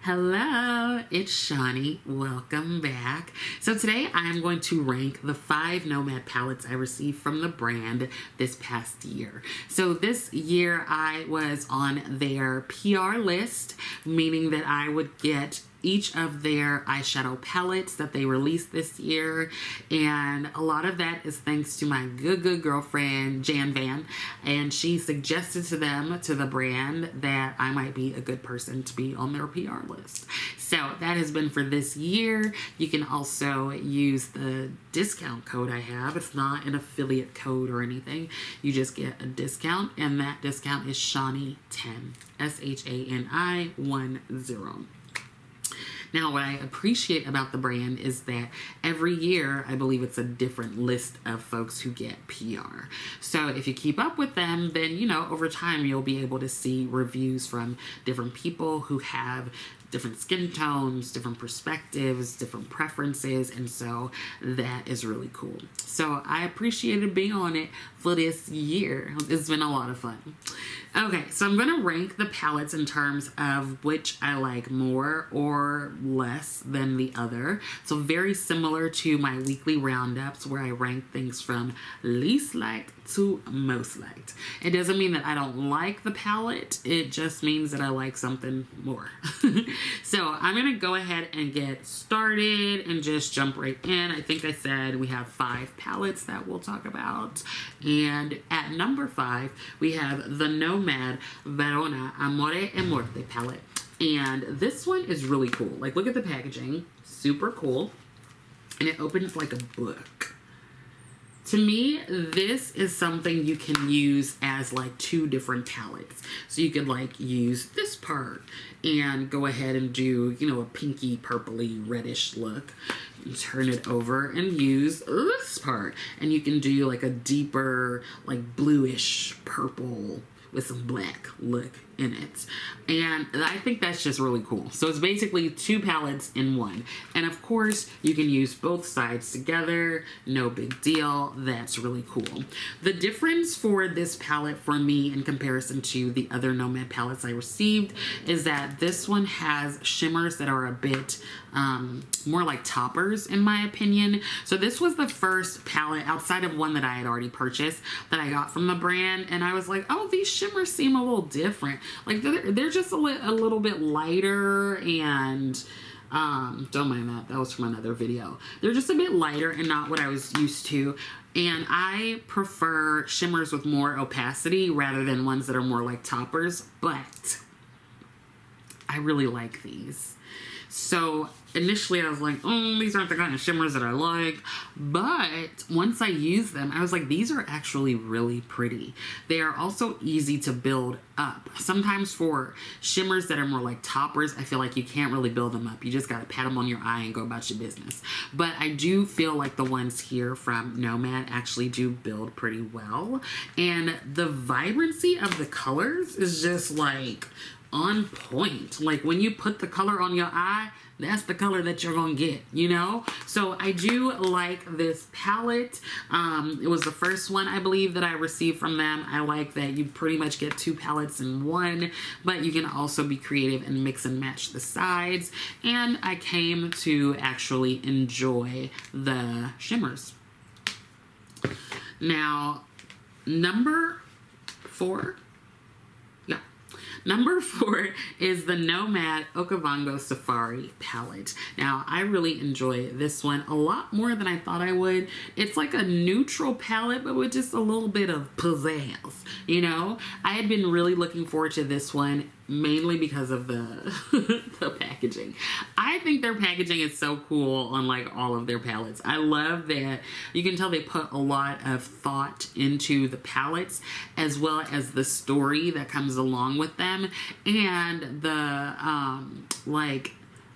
Hello, it's Shawnee. Welcome back. So today I am going to rank the 5 Nomad palettes I received from the brand this past year. So this year I was on their PR list, meaning that I would get each of their eyeshadow palettes that they released this year, and a lot of that is thanks to my good girlfriend Jan Van, and she suggested to the brand that I might be a good person to be on their PR list. So that has been for this year. You can also use the discount code I have. It's not an affiliate code or anything. You just get a discount, and that discount is Shani10, SHANI10. Now, what I appreciate about the brand is that every year, I believe it's a different list of folks who get PR. So if you keep up with them, then, you know, over time, you'll be able to see reviews from different people who have different skin tones, different perspectives, different preferences, and so that is really cool. So I appreciated being on it for this year. It's been a lot of fun. Okay, so I'm gonna rank the palettes in terms of which I like more or less than the other. So very similar to my weekly roundups where I rank things from least liked to most liked. It doesn't mean that I don't like the palette, it just means that I like something more. So I'm gonna go ahead and get started and just jump right in. I think I said we have 5 palettes that we'll talk about, and at number 5 we have the Nomad Verona Amore e Morte palette, and this one is really cool. Like, look at the packaging, super cool, and it opens like a book. To me, this is something you can use as like 2 different palettes. So you could like use this part and go ahead and do, you know, a pinky, purpley, reddish look. You turn it over and use this part. And you can do like a deeper, like bluish purple with some black look in it. And I think that's just really cool. So it's basically 2 palettes in one. And of course, you can use both sides together. No big deal. That's really cool. The difference for this palette for me in comparison to the other Nomad palettes I received is that this one has shimmers that are a bit more like toppers in my opinion. So this was the first palette outside of one that I had already purchased that I got from the brand, and I was like, oh, these shimmers seem a little different. Like they're just a little bit lighter, and don't mind that. That was from another video. They're just a bit lighter and not what I was used to. And I prefer shimmers with more opacity rather than ones that are more like toppers, but I really like these. So initially I was like, oh, these aren't the kind of shimmers that I like. But once I used them, I was like, these are actually really pretty. They are also easy to build up. Sometimes for shimmers that are more like toppers, I feel like you can't really build them up. You just gotta pat them on your eye and go about your business. But I do feel like the ones here from Nomad actually do build pretty well. And the vibrancy of the colors is just like on point. Like when you put the color on your eye, that's the color that you're gonna get, you know? So I do like this palette. It was the first one, I believe, that I received from them. I like that you pretty much get 2 palettes in one, but you can also be creative and mix and match the sides. And I came to actually enjoy the shimmers. Now, number 4. Number 4 is the Nomad Okavango Safari palette. Now, I really enjoy this one a lot more than I thought I would. It's like a neutral palette, but with just a little bit of pizzazz, you know? I had been really looking forward to this one, mainly because of the the packaging. I think their packaging is so cool on like all of their palettes. I love that you can tell they put a lot of thought into the palettes as well as the story that comes along with them, and the like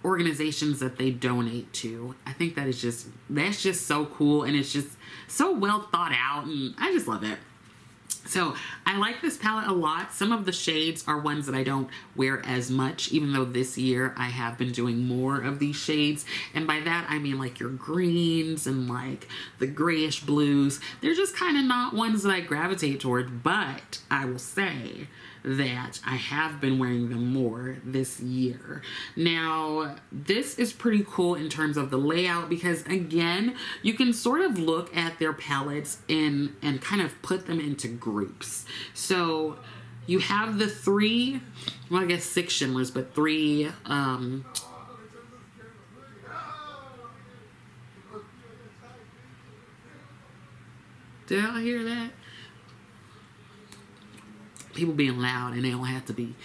organizations that they donate to. I think that is that's just so cool, and it's just so well thought out, and I just love it. So I like this palette a lot. Some of the shades are ones that I don't wear as much, even though this year I have been doing more of these shades. And by that, I mean like your greens and like the grayish blues. They're just kind of not ones that I gravitate toward, but I will say that I have been wearing them more this year. Now, this is pretty cool in terms of the layout because, again, you can sort of look at their palettes and kind of put them into groups. So you have the three, well, I guess 6 shimmers, but 3 did y'all hear that? People being loud, and they don't have to be.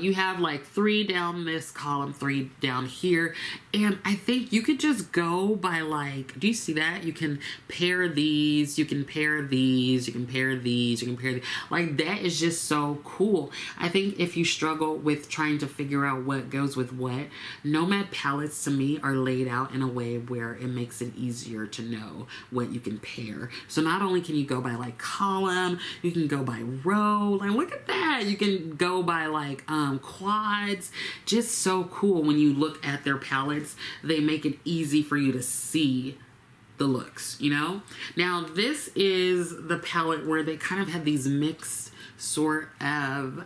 You have like 3 down this column, 3 down here, and I think you could just go by like, do you see that? You can pair these, you can pair these, you can pair these, you can pair these. Like, that is just so cool. I think if you struggle with trying to figure out what goes with what, Nomad palettes to me are laid out in a way where it makes it easier to know what you can pair. So not only can you go by like column, you can go by row. Like, look at that. You can go by like quads. Just so cool. When you look at their palettes, they make it easy for you to see the looks, you know? Now, this is the palette where they kind of had these mixed sort of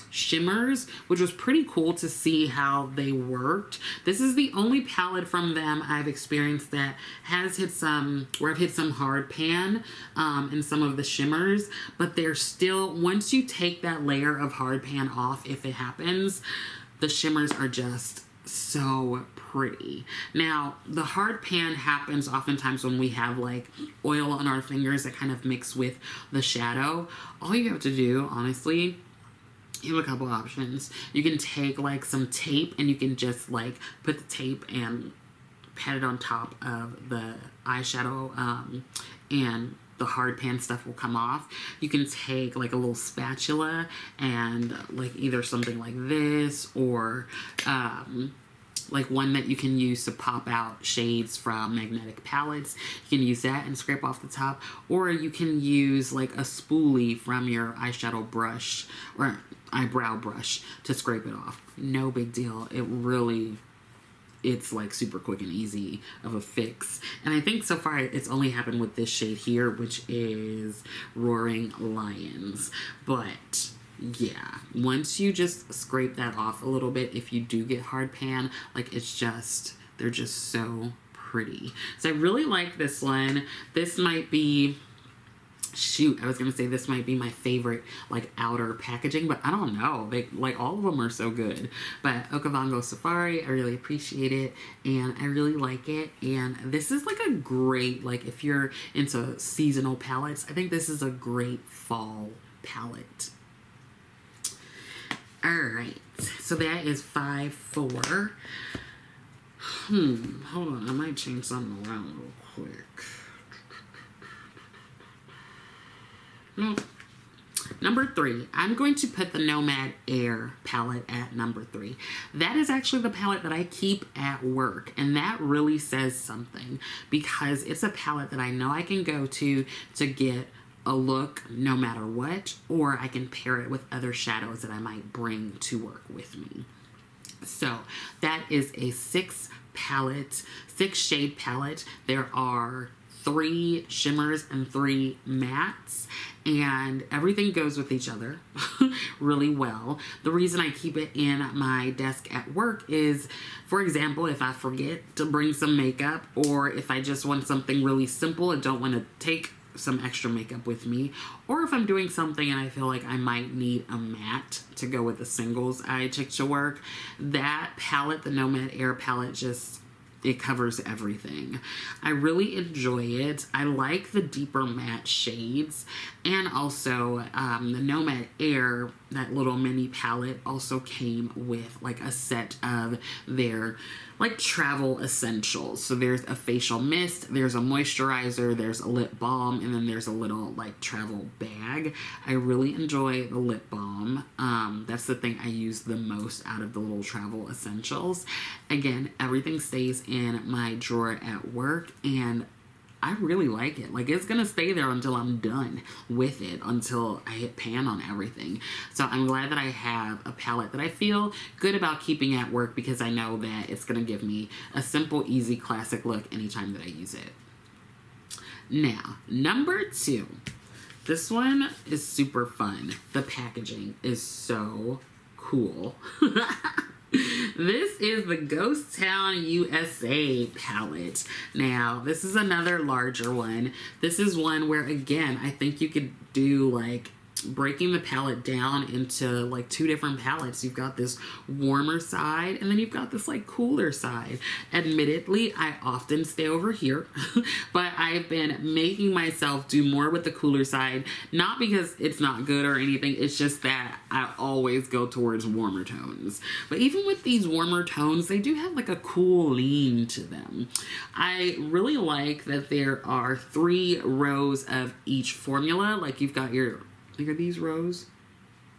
shimmers, which was pretty cool to see how they worked. This is the only palette from them I've experienced that has hit some, where I've hit some hard pan in some of the shimmers, but they're still, once you take that layer of hard pan off, if it happens, the shimmers are just so pretty. Now, the hard pan happens oftentimes when we have like oil on our fingers that kind of mix with the shadow. All you have to do, honestly, you have a couple options. You can take like some tape and you can just like put the tape and pat it on top of the eyeshadow and the hard pan stuff will come off. You can take like a little spatula and like either something like this or like one that you can use to pop out shades from magnetic palettes. You can use that and scrape off the top, or you can use like a spoolie from your eyeshadow brush or eyebrow brush to scrape it off. No big deal. It's like super quick and easy of a fix. And I think so far it's only happened with this shade here, which is Roaring Lions. But yeah, once you just scrape that off a little bit, if you do get hard pan, like it's just, they're just so pretty. So I really like this one. This might be, shoot, I was gonna say this might be my favorite like outer packaging, but I don't know, they like all of them are so good. But Okavango Safari, I really appreciate it and I really like it. And this is like a great, like if you're into seasonal palettes, I think this is a great fall palette. All right, so that is 5-4. Hold on, I might change something around real quick. No. Number 3, I'm going to put the Nomad Air palette at number 3. That is actually the palette that I keep at work, and that really says something because it's a palette that I know I can go to get a look no matter what, or I can pair it with other shadows that I might bring to work with me. So that is a 6 shade palette. There are 3 shimmers and 3 mattes, and everything goes with each other really well. The reason I keep it in my desk at work is, for example, if I forget to bring some makeup, or if I just want something really simple and don't want to take some extra makeup with me, or if I'm doing something and I feel like I might need a matte to go with the singles I take to work, that palette, the Nomad Air palette, just, it covers everything. I really enjoy it. I like the deeper matte shades, and also the Nomad Air, that little mini palette, also came with like a set of their like travel essentials. So there's a facial mist, there's a moisturizer, there's a lip balm, and then there's a little like travel bag. I really enjoy the lip balm. That's the thing I use the most out of the little travel essentials. Again, everything stays in my drawer at work, and I really like it. Like, it's gonna stay there until I'm done with it, until I hit pan on everything. So I'm glad that I have a palette that I feel good about keeping at work, because I know that it's gonna give me a simple, easy, classic look anytime that I use it. Now, number 2. This one is super fun. The packaging is so cool. This is the Ghost Town USA palette. Now, this is another larger one. This is one where, again, I think you could do like breaking the palette down into like 2 different palettes. You've got this warmer side, and then you've got this like cooler side. Admittedly, I often stay over here, but I've been making myself do more with the cooler side, not because it's not good or anything, it's just that I always go towards warmer tones. But even with these warmer tones, they do have like a cool lean to them. I really like that there are 3 rows of each formula. Like, you've got your, are these rows?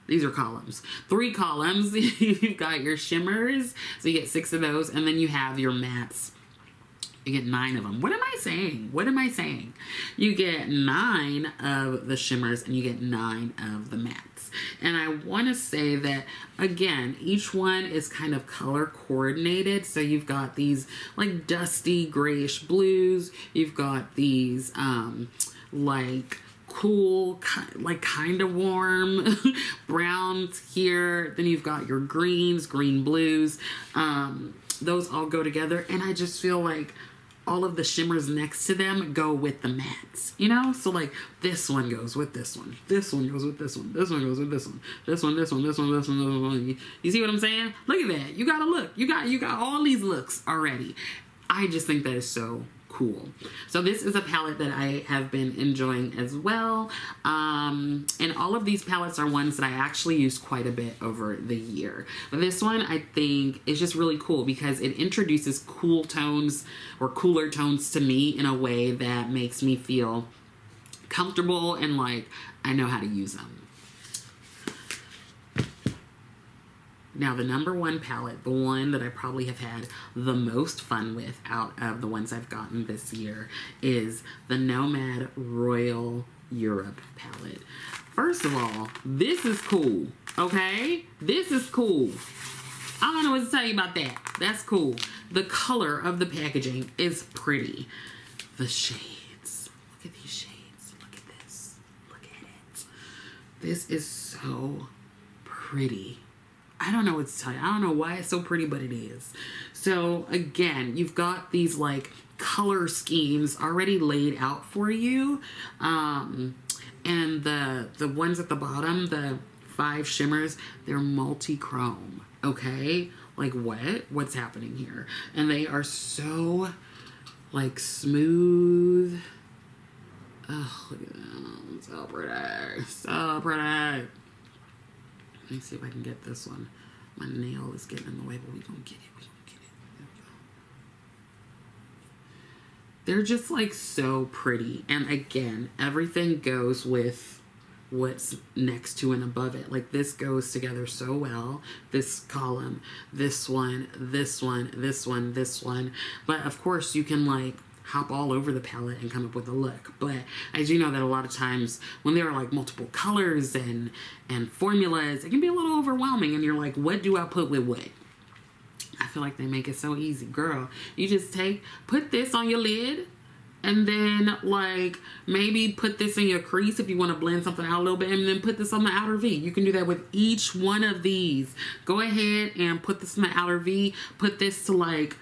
These are columns. 3 columns. You've got your shimmers, so you get 6 of those, and then you have your mattes. You get 9 of them. What am I saying? What am I saying? You get 9 of the shimmers, and you get 9 of the mattes. And I want to say that, again, each one is kind of color coordinated. So you've got these like dusty grayish blues. You've got these like cool, like kind of warm browns here. Then you've got your greens, green blues. Those all go together, and I just feel like all of the shimmers next to them go with the mattes, you know? So like this one goes with this one. This one goes with this one. This one goes with this one. This one, this one, this one, this one, this one. You see what I'm saying? Look at that. You got a look. You got all these looks already. I just think that is so cool. So this is a palette that I have been enjoying as well. And all of these palettes are ones that I actually use quite a bit over the year. But this one I think is just really cool because it introduces cool tones or cooler tones to me in a way that makes me feel comfortable and like I know how to use them. Now, the number 1 palette, the one that I probably have had the most fun with out of the ones I've gotten this year, is the Nomad Royal Europe palette. First of all, this is cool, okay? This is cool. I don't know what to tell you about that. That's cool. The color of the packaging is pretty. The shades. Look at these shades. Look at this. Look at it. This is so pretty. I don't know what to tell you. I don't know why it's so pretty, but it is. So again, you've got these like color schemes already laid out for you. And the ones at the bottom, the 5 shimmers, they're multi-chrome. Okay? Like what? What's happening here? And they are so like smooth. Oh, look at them. So pretty. So pretty. Let me see if I can get this one. My nail is getting in the way, but we're going to get it. We're going to get it. There we go. They're just like so pretty. And again, everything goes with what's next to and above it. Like this goes together so well. This column, this one, this one, this one, this one. But of course you can like hop all over the palette and come up with a look. But I do know that a lot of times when there are like multiple colors and formulas, it can be a little overwhelming and you're like, what do I put with what? I feel like they make it so easy. Girl, you just put this on your lid and then like maybe put this in your crease if you want to blend something out a little bit, and then put this on the outer V. You can do that with each one of these. Go ahead and put this in the outer V, put this to like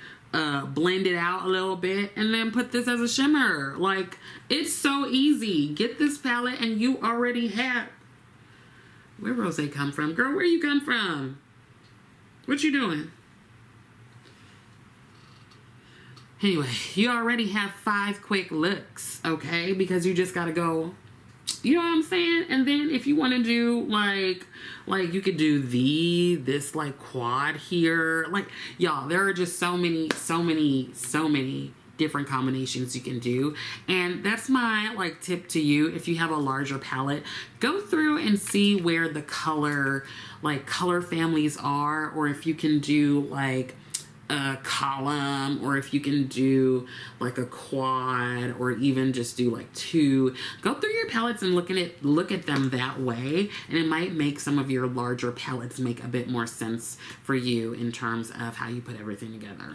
blend it out a little bit, and then put this as a shimmer. Like, it's so easy. Get this palette and you already have... Where Rose come from? Girl, where you come from? What you doing? Anyway, you already have 5 quick looks, okay? Because you just gotta go... You know what I'm saying? And then if you want to do like you could do this like quad here. Like, y'all, there are just so many different combinations you can do. And that's my like tip to you. If you have a larger palette, go through and see where the color families are, or if you can do like a column, or if you can do like a quad, or even just do like 2, go through your palettes and look at them that way, and it might make some of your larger palettes make a bit more sense for you in terms of how you put everything together.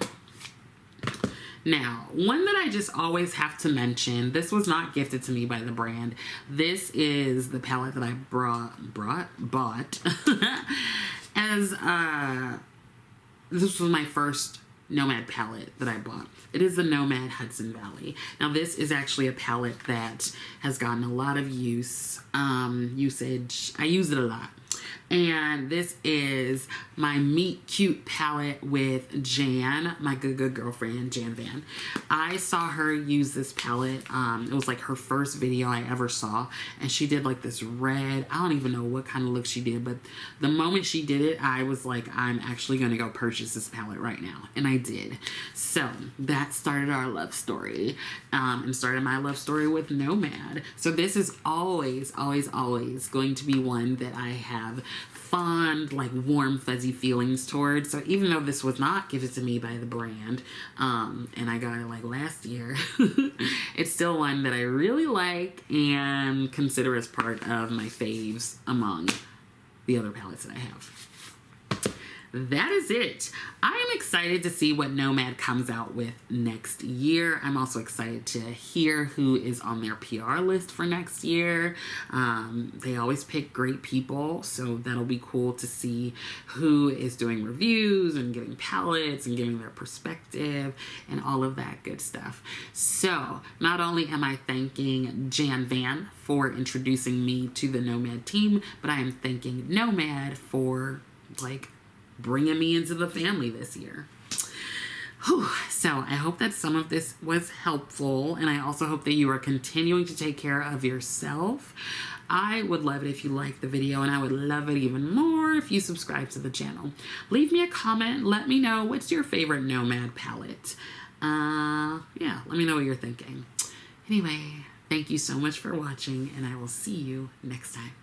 Now, one that I just always have to mention, this was not gifted to me by the brand. This is the palette that I bought as this was my first Nomad palette that I bought. It is the Nomad Hudson Valley. Now, this is actually a palette that has gotten a lot of usage. I use it a lot. And this is my Meet Cute palette with Jan, my good girlfriend, Jan Van. I saw her use this palette. It was like her first video I ever saw. And she did like this red, I don't even know what kind of look she did. But the moment she did it, I was like, I'm actually going to go purchase this palette right now. And I did. So that started our love story. And started my love story with Nomad. So this is always going to be one that I have fond, like warm, fuzzy feelings towards. So even though this was not given to me by the brand, and I got it like last year, it's still one that I really like and consider as part of my faves among the other palettes that I have. That is it. I am excited to see what Nomad comes out with next year. I'm also excited to hear who is on their PR list for next year. They always pick great people, so that'll be cool to see who is doing reviews and getting palettes and giving their perspective and all of that good stuff. So not only am I thanking Jan Van for introducing me to the Nomad team, but I am thanking Nomad for like bringing me into the family this year. Whew. So I hope that some of this was helpful, and I also hope that you are continuing to take care of yourself. I would love it if you liked the video, and I would love it even more if you subscribe to the channel. Leave me a comment. Let me know what's your favorite Nomad palette. Yeah, let me know what you're thinking. Anyway, thank you so much for watching, and I will see you next time.